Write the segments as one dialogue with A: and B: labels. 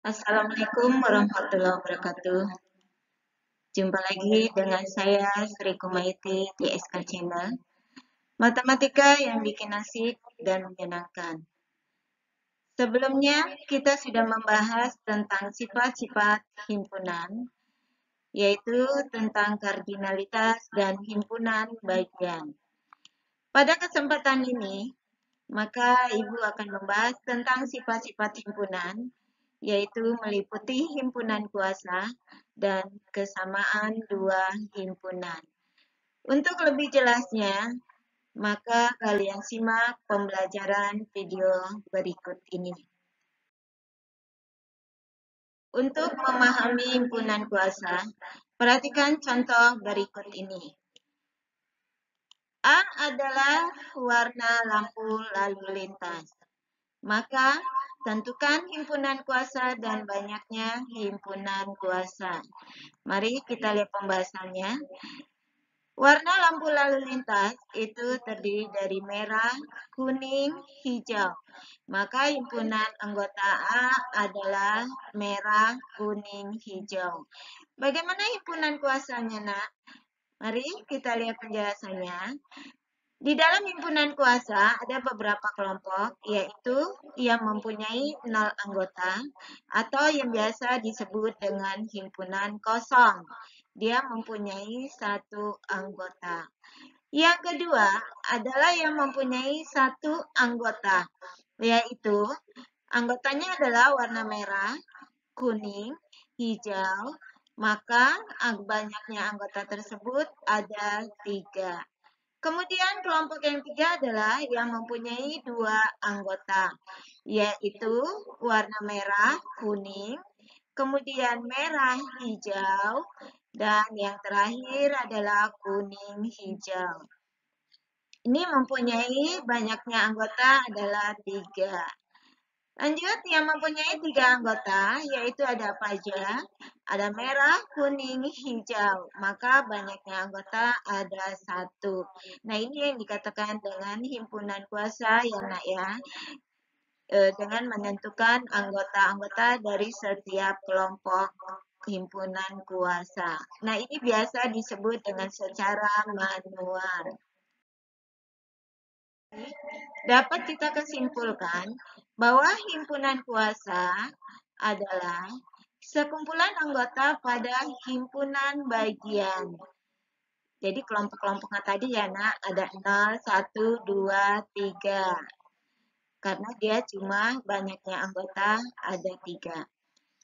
A: Assalamualaikum warahmatullahi wabarakatuh. Jumpa lagi dengan saya Sri Kumaiti di SK Channel. Matematika yang bikin asik dan menyenangkan. Sebelumnya kita sudah membahas tentang sifat-sifat himpunan, yaitu tentang kardinalitas dan himpunan bagian. Pada kesempatan ini, maka Ibu akan membahas tentang sifat-sifat himpunan, yaitu meliputi himpunan kuasa dan kesamaan dua himpunan. Untuk lebih jelasnya, maka kalian simak pembelajaran video berikut ini. Untuk memahami himpunan kuasa, perhatikan contoh berikut ini. A adalah warna lampu lalu lintas. Maka, tentukan himpunan kuasa dan banyaknya himpunan kuasa. Mari kita lihat pembahasannya. Warna lampu lalu lintas itu terdiri dari merah, kuning, hijau. Maka himpunan anggota A adalah merah, kuning, hijau. Bagaimana himpunan kuasanya, Nak? Mari kita lihat penjelasannya. Di dalam himpunan kuasa ada beberapa kelompok, yaitu yang mempunyai 0 anggota atau yang biasa disebut dengan himpunan kosong. Dia mempunyai 1 anggota. Yang kedua adalah yang mempunyai 1 anggota, yaitu anggotanya adalah warna merah, kuning, hijau, maka banyaknya anggota tersebut ada 3. Kemudian kelompok yang ketiga adalah yang mempunyai 2 anggota, yaitu warna merah, kuning, kemudian merah, hijau, dan yang terakhir adalah kuning, hijau. Ini mempunyai banyaknya anggota adalah 3. Lanjut, yang mempunyai 3 anggota, yaitu ada apa aja? Ada merah, kuning, hijau. Maka banyaknya anggota ada 1. Nah, ini yang dikatakan dengan himpunan kuasa ya, Nak ya. Dengan menentukan anggota-anggota dari setiap kelompok himpunan kuasa. Nah, ini biasa disebut dengan secara manual. Dapat kita kesimpulkan bahwa himpunan kuasa adalah sekumpulan anggota pada himpunan bagian. Jadi kelompok-kelompoknya tadi ya, Nak, ada 0, 1, 2, 3. Karena dia cuma banyaknya anggota ada 3.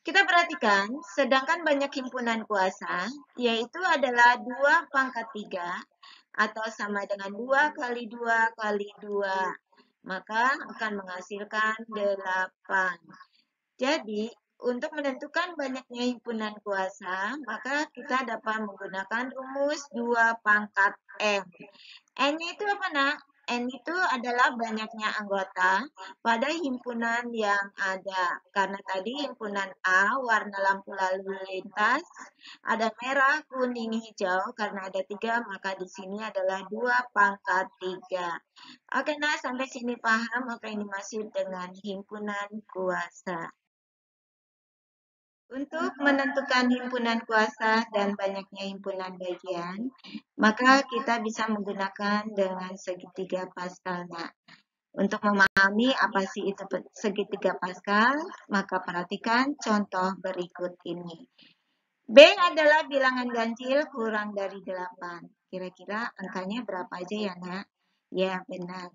A: Kita perhatikan, sedangkan banyak himpunan kuasa, yaitu adalah 2 pangkat 3, atau sama dengan 2 kali 2 kali 2. Maka akan menghasilkan 8. Jadi, untuk menentukan banyaknya himpunan kuasa, maka kita dapat menggunakan rumus 2 pangkat N. N-nya itu apa, Nak? N itu adalah banyaknya anggota pada himpunan yang ada. Karena tadi himpunan A warna lampu lalu lintas ada merah, kuning, hijau. Karena ada 3, maka di sini adalah 2 pangkat 3. Oke, nah sampai sini paham apa yang dimaksud dengan himpunan kuasa. Untuk menentukan himpunan kuasa dan banyaknya himpunan bagian, maka kita bisa menggunakan dengan segitiga Pascal. Nah, untuk memahami apa sih itu segitiga Pascal, maka perhatikan contoh berikut ini. B adalah bilangan ganjil kurang dari 8. Kira-kira angkanya berapa aja ya, Nak? Ya, benar.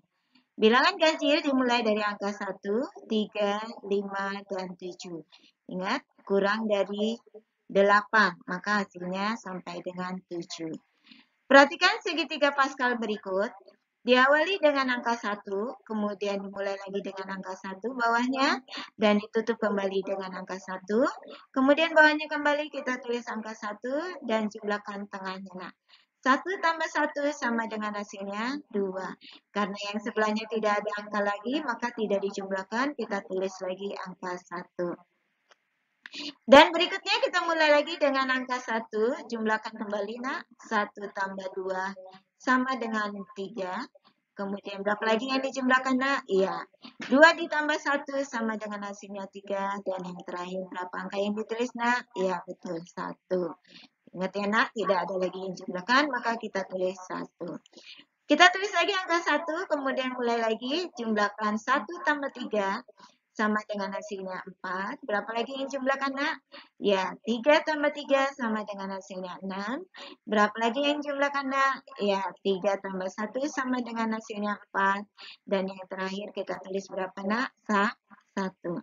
A: Bilangan ganjil dimulai dari angka 1, 3, 5, dan 7. Ingat, kurang dari 8, maka hasilnya sampai dengan 7. Perhatikan segitiga Pascal berikut. Diawali dengan angka 1, kemudian dimulai lagi dengan angka 1 bawahnya, dan ditutup kembali dengan angka 1. Kemudian bawahnya kembali kita tulis angka 1 dan jumlahkan tengahnya. Nah, 1 tambah 1 sama dengan hasilnya 2. Karena yang sebelahnya tidak ada angka lagi, maka tidak dijumlahkan, kita tulis lagi angka 1. Dan berikutnya kita mulai lagi dengan angka 1, jumlahkan kembali, Nak. 1 tambah 2 sama dengan 3. Kemudian berapa lagi yang dijumlahkan nak? Iya. 2 ditambah 1 sama dengan hasilnya 3. Dan yang terakhir berapa angka yang ditulis nak? Iya betul 1. Ingat ya nak, tidak ada lagi yang jumlahkan, maka kita tulis 1. Kita tulis lagi angka 1, kemudian mulai lagi jumlahkan 1 tambah 3 sama dengan hasilnya 4. Berapa lagi yang jumlahkan nak? Ya, 3 tambah 3 sama dengan hasilnya 6. Berapa lagi yang jumlahkan nak? Ya, 3 tambah 1 sama dengan hasilnya 4. Dan yang terakhir kita tulis berapa nak? 1.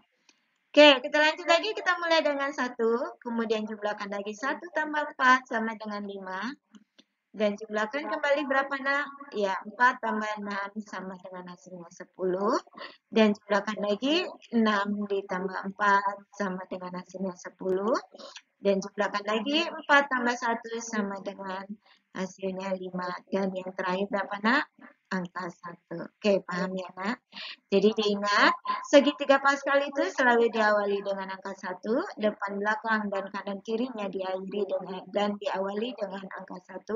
A: Oke, kita lanjut lagi. Kita mulai dengan 1. Kemudian jumlahkan lagi 1 tambah 4 sama dengan 5. Dan jumlahkan kembali berapa nak? Ya, 4 tambah 6 sama dengan hasilnya 10. Dan jumlahkan lagi 6 ditambah 4 sama dengan hasilnya 10. Dan jumlahkan lagi 4 tambah 1 sama dengan hasilnya 5. Dan yang terakhir berapa nak? Angka 1. Oke, paham ya nak? Jadi diingat, segitiga Pascal itu selalu diawali dengan angka 1, depan belakang dan kanan kirinya diakhiri dengan dan diawali dengan angka 1,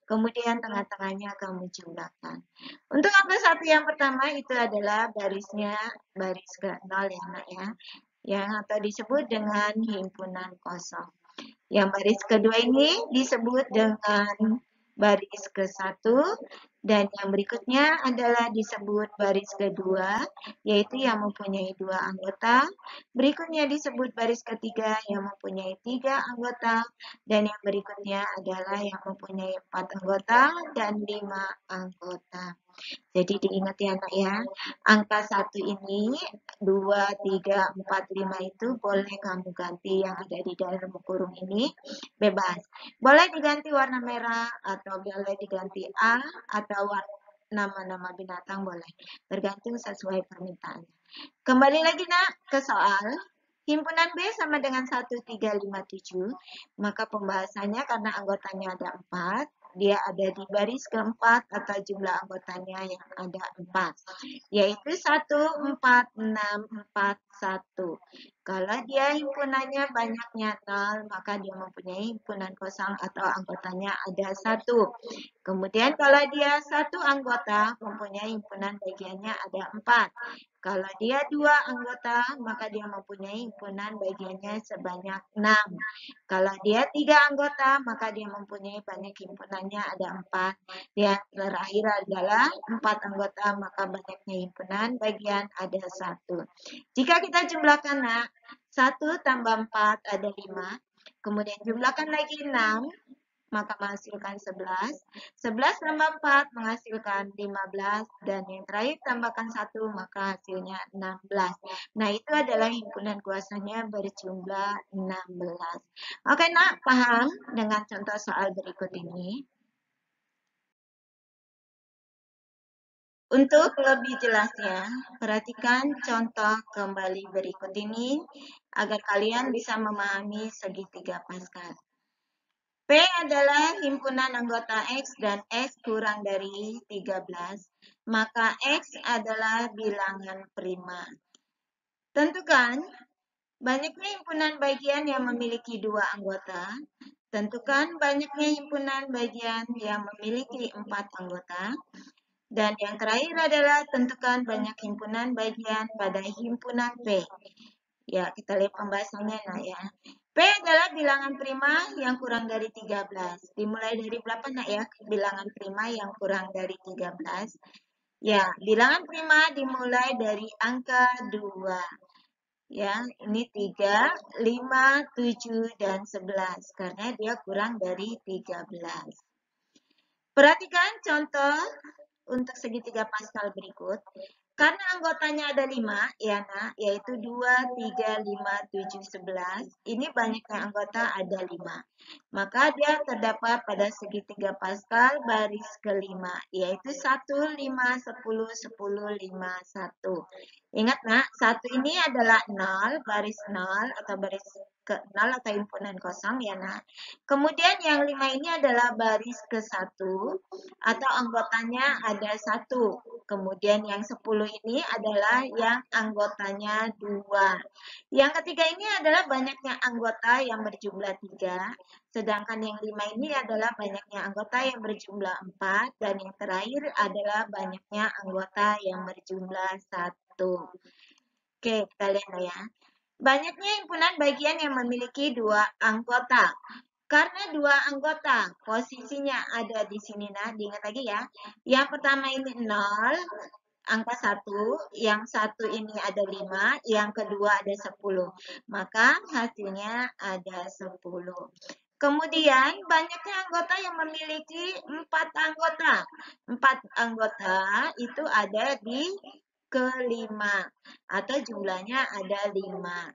A: kemudian tengah-tengahnya kamu jumlahkan. Untuk angka 1 yang pertama itu adalah barisnya baris ke 0 ya nak ya, yang atau disebut dengan himpunan kosong. Yang baris kedua ini disebut dengan baris ke-1 dan yang berikutnya adalah disebut baris kedua, yaitu yang mempunyai 2 anggota. Berikutnya disebut baris ketiga yang mempunyai 3 anggota dan yang berikutnya adalah yang mempunyai 4 anggota dan 5 anggota. Jadi diingat ya anak ya, angka 1 ini 2, 3, 4, 5 itu boleh kamu ganti yang ada di dalam kurung ini, bebas. Boleh diganti warna merah atau boleh diganti A atau nama-nama binatang boleh, tergantung sesuai permintaannya. Kembali lagi nak ke soal. Himpunan B sama dengan 1357, maka pembahasannya karena anggotanya ada 4, dia ada di baris keempat atau jumlah anggotanya yang ada 4, yaitu 1, 4, 6, 4, 1. Kalau dia himpunannya banyaknya 0, maka dia mempunyai himpunan kosong atau anggotanya ada 1. Kemudian kalau dia 1 anggota, mempunyai himpunan bagiannya ada 4. Kalau dia 2 anggota, maka dia mempunyai himpunan bagiannya sebanyak 6. Kalau dia 3 anggota, maka dia mempunyai banyak himpunannya ada 4. Yang terakhir adalah 4 anggota, maka banyaknya himpunan bagian ada 1. Jika kita jumlahkan nak, 1 tambah 4 ada 5. Kemudian jumlahkan lagi 6. Maka menghasilkan 11. 11 tambah 4 menghasilkan 15. Dan yang terakhir tambahkan 1 maka hasilnya 16. Nah itu adalah himpunan kuasanya berjumlah 16. Oke nak, paham dengan contoh soal berikut ini? Untuk lebih jelasnya, perhatikan contoh kembali berikut ini agar kalian bisa memahami segitiga Pascal. P adalah himpunan anggota X dan X kurang dari 13, maka X adalah bilangan prima. Tentukan banyaknya himpunan bagian yang memiliki 2 anggota. Tentukan banyaknya himpunan bagian yang memiliki 4 anggota. Dan yang terakhir adalah tentukan banyak himpunan bagian pada himpunan P. Ya, kita lihat pembahasannya nah ya. P adalah bilangan prima yang kurang dari 13. Dimulai dari berapa nak ya? Bilangan prima yang kurang dari 13. Ya, bilangan prima dimulai dari angka 2. Ya, ini 3, 5, 7, dan 11. Karena dia kurang dari 13. Perhatikan contoh untuk segitiga Pascal berikut. Karena anggotanya ada 5, ya nak, yaitu 2, 3, 5, 7, 11. Ini banyaknya anggota ada 5. Maka dia terdapat pada segitiga Pascal baris kelima, yaitu 1, 5, 10, 10, 5, 1. Ingat nak, 1 ini adalah 0, baris 0 atau baris ke 0 atau himpunan kosong ya nak. Kemudian yang 5 ini adalah baris ke 1 atau anggotanya ada 1. Kemudian yang 10 ini adalah yang anggotanya 2. Yang ketiga ini adalah banyaknya anggota yang berjumlah 3. Sedangkan yang 5 ini adalah banyaknya anggota yang berjumlah 4. Dan yang terakhir adalah banyaknya anggota yang berjumlah 1. Oke, kita lihat ya. Banyaknya himpunan bagian yang memiliki 2 anggota. Karena 2 anggota, posisinya ada di sini. Nah, diingat lagi ya. Yang pertama ini 0, angka 1. Yang satu ini ada 5, yang kedua ada 10. Maka hasilnya ada 10. Kemudian, banyaknya anggota yang memiliki 4 anggota. 4 anggota itu ada di kelima, atau jumlahnya ada 5.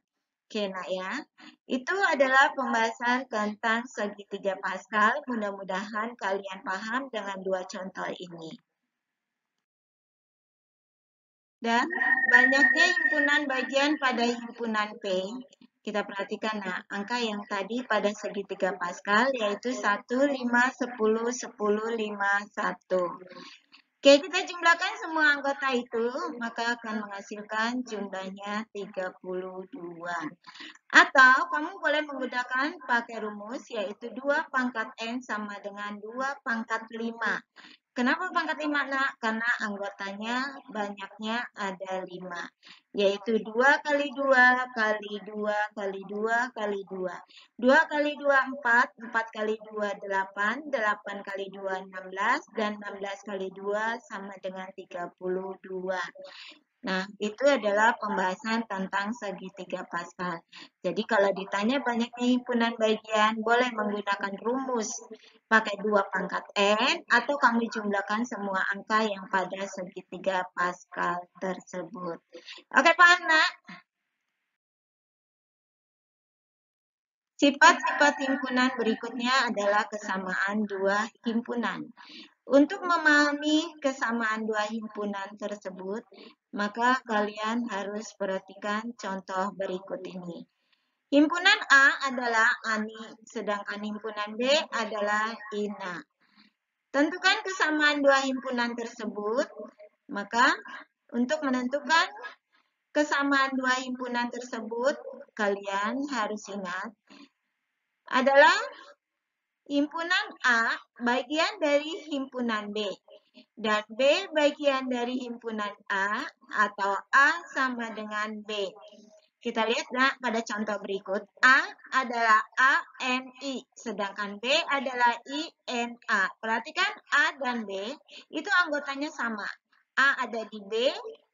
A: Oke, nak ya. Itu adalah pembahasan tentang segitiga Pascal. Mudah-mudahan kalian paham dengan 2 contoh ini. Dan banyaknya himpunan bagian pada himpunan P. Kita perhatikan, nah, angka yang tadi pada segitiga Pascal yaitu 1, 5, 10, 10, 5, 1. Oke, kita jumlahkan semua anggota itu, maka akan menghasilkan jumlahnya 32. Atau kamu boleh menggunakan pakai rumus yaitu 2 pangkat N sama dengan 2 pangkat 5. Kenapa pangkat 5, nak? Karena anggotanya banyaknya ada 5. Yaitu 2 kali 2 kali 2 kali 2 kali 2. 2 kali 2, 4. 4 kali 2, 8. 8 kali 2, 16. Dan 16 kali 2 sama dengan 32. Nah, itu adalah pembahasan tentang segitiga Pascal. Jadi kalau ditanya banyaknya himpunan bagian, boleh menggunakan rumus pakai 2 pangkat N, atau kamu jumlahkan semua angka yang pada segitiga Pascal tersebut. Oke, paham, nak? Sifat-sifat himpunan berikutnya adalah kesamaan 2 himpunan. Untuk memahami kesamaan 2 himpunan tersebut, maka kalian harus perhatikan contoh berikut ini. Himpunan A adalah Ani, sedangkan himpunan B adalah Ina. Tentukan kesamaan 2 himpunan tersebut, maka untuk menentukan kesamaan 2 himpunan tersebut, kalian harus ingat adalah himpunan A bagian dari himpunan B. Dan B bagian dari himpunan A, atau A sama dengan B. Kita lihat nah, pada contoh berikut. A adalah ANI, sedangkan B adalah INA. Perhatikan A dan B itu anggotanya sama. A ada di B,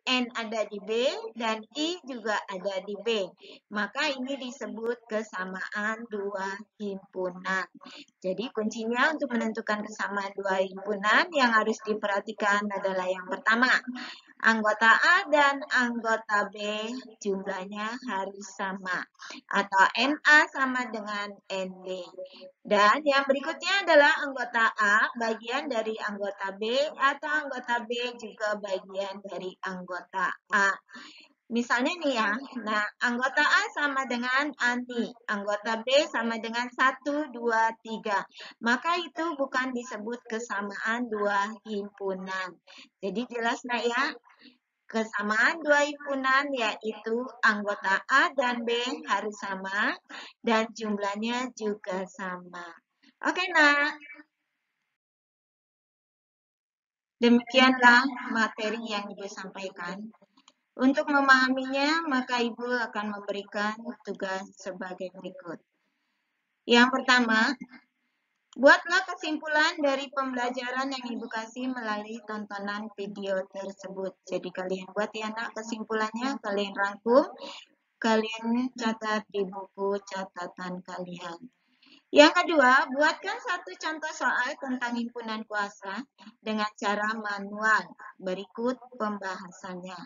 A: N ada di B, dan I juga ada di B. Maka ini disebut kesamaan 2 himpunan. Jadi kuncinya untuk menentukan kesamaan 2 himpunan yang harus diperhatikan adalah yang pertama, anggota A dan anggota B jumlahnya harus sama, atau NA sama dengan NB. Dan yang berikutnya adalah anggota A bagian dari anggota B, atau anggota B juga bagian dari anggota A. Misalnya nih ya, nah anggota A sama dengan Ani, anggota B sama dengan 1, 2, 3. Maka itu bukan disebut kesamaan 2 himpunan. Jadi jelas nggak ya? Kesamaan 2 himpunan yaitu anggota A dan B harus sama dan jumlahnya juga sama. Oke, nah. Demikianlah materi yang Ibu sampaikan. Untuk memahaminya, maka Ibu akan memberikan tugas sebagai berikut. Yang pertama, buatlah kesimpulan dari pembelajaran yang Ibu kasih melalui tontonan video tersebut. Jadi kalian buat ya nak kesimpulannya, kalian rangkum, kalian catat di buku catatan kalian. Yang kedua, buatkan satu contoh soal tentang himpunan kuasa dengan cara manual. Berikut pembahasannya.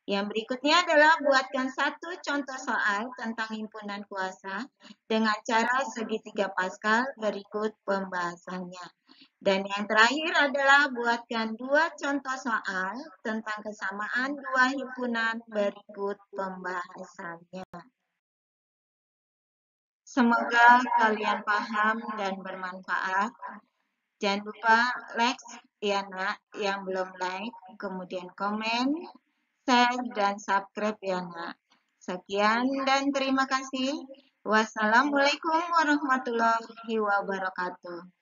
A: Yang berikutnya adalah buatkan satu contoh soal tentang himpunan kuasa dengan cara segitiga Pascal. Berikut pembahasannya. Dan yang terakhir adalah buatkan 2 contoh soal tentang kesamaan 2 himpunan. Berikut pembahasannya. Semoga kalian paham dan bermanfaat. Jangan lupa like, ya nak, yang belum like, kemudian komen, share, dan subscribe ya nak. Sekian dan terima kasih. Wassalamualaikum warahmatullahi wabarakatuh.